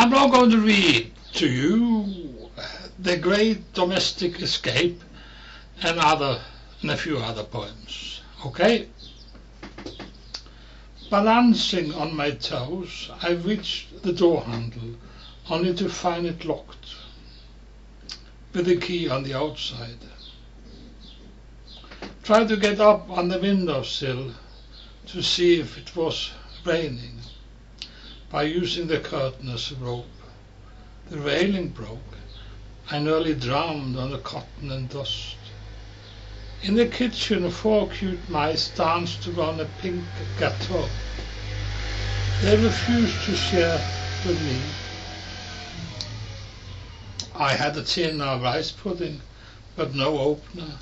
I'm now going to read to you The Great Domestic Escape and a few other poems. Okay? Balancing on my toes, I reached the door handle, only to find it locked, with the key on the outside. Tried to get up on the windowsill to see if it was raining, by using the curtain as a rope. The railing broke. I nearly drowned on the cotton and dust. In the kitchen, 4 cute mice danced around a pink gâteau. They refused to share with me. I had a tin of rice pudding, but no opener.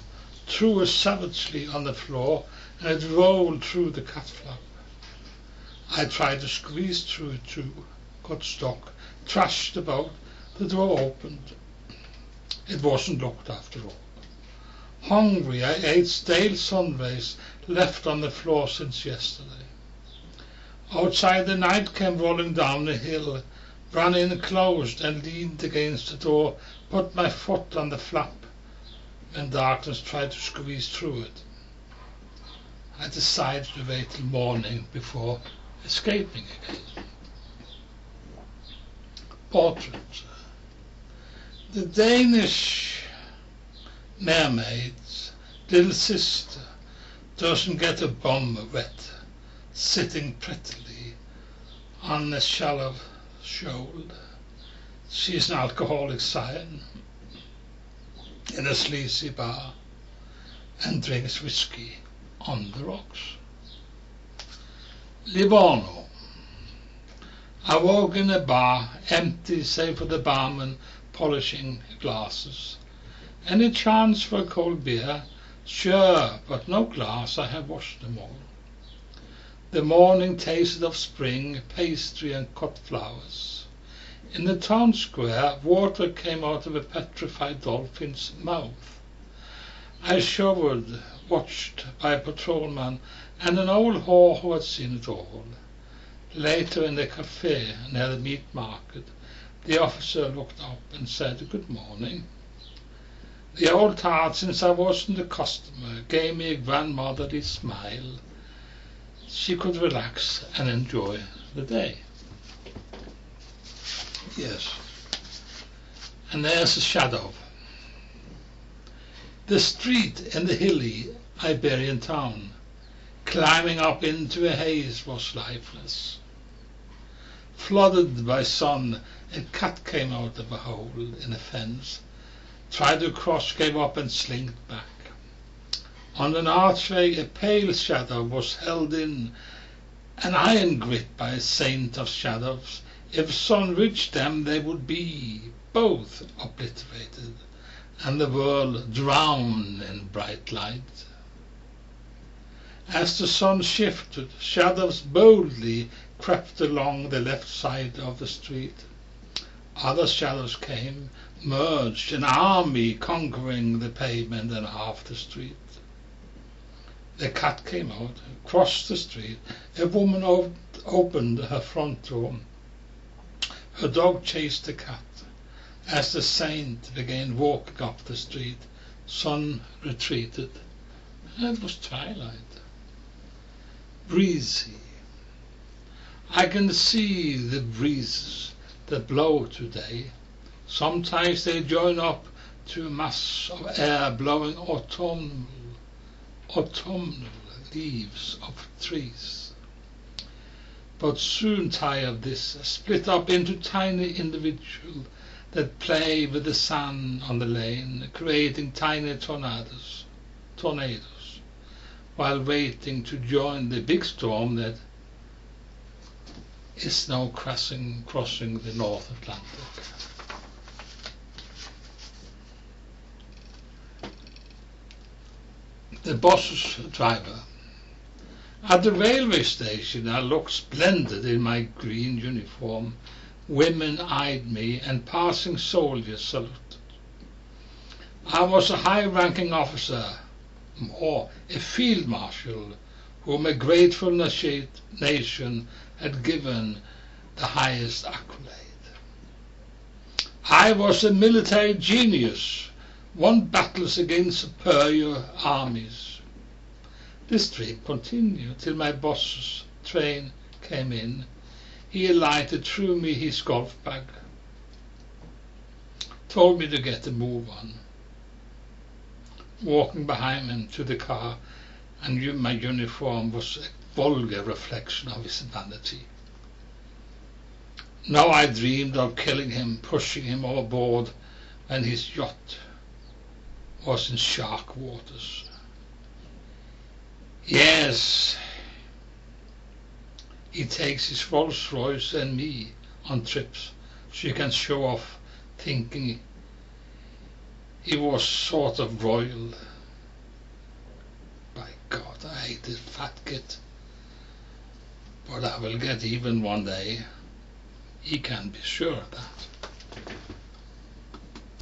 Threw it savagely on the floor, and it rolled through the cat flap. I tried to squeeze through it too, got stuck, thrashed about. The door opened. It wasn't locked after all. Hungry, I ate stale sundaes left on the floor since yesterday. Outside, the night came rolling down the hill, ran in closed and leaned against the door, put my foot on the flap, and darkness tried to squeeze through it. I decided to wait till morning before escaping again. Portrait. The Danish mermaid's little sister doesn't get a bum wet, sitting prettily on a shallow shoal. She's an alcoholic scion in a sleazy bar and drinks whiskey on the rocks. Livorno. I walk in a bar, empty save for the barman polishing glasses. Any chance for a cold beer? Sure, but no glass, I have washed them all. The morning tasted of spring, pastry and cut flowers. In the town square, water came out of a petrified dolphin's mouth. I showered, watched by a patrolman and an old whore who had seen it all. Later, in the cafe near the meat market, the officer looked up and said, "Good morning." The old tart, since I wasn't a customer, gave me a grandmotherly smile. She could relax and enjoy the day. Yes. And there's a shadow. The street in the hilly Iberian town, climbing up into a haze, was lifeless. Flooded by sun, a cat came out of a hole in a fence, tried to cross, gave up and slinked back. On an archway, a pale shadow was held in, an iron grip by a saint of shadows. If sun reached them, they would be both obliterated, and the world drowned in bright light. As the sun shifted, shadows boldly crept along the left side of the street. Other shadows came, merged, an army conquering the pavement and half the street. The cat came out, crossed the street. A woman opened her front door. Her dog chased the cat. As the saint began walking up the street, sun retreated. It was twilight. Breezy. I can see the breezes that blow today. Sometimes they join up to a mass of air blowing autumnal leaves of trees. But soon tire of this, split up into tiny individuals that play with the sun on the lane, creating tiny tornadoes, while waiting to join the big storm that is now crossing the North Atlantic. The boss's driver. At the railway station, I looked splendid in my green uniform. Women eyed me, and passing soldiers saluted. I was a high-ranking officer, or a field marshal, whom a grateful nation had given the highest accolade. I was a military genius, won battles against superior armies. This trip continued till my boss's train came in. He alighted, threw me his golf bag, told me to get a move on. Walking behind him to the car, and my uniform was a vulgar reflection of his vanity. Now I dreamed of killing him, pushing him overboard when his yacht was in shark waters. Yes, he takes his Rolls Royce and me on trips so he can show off, thinking he was sort of royal. By God, I hate this fat kid. But I will get even one day. He can be sure of that.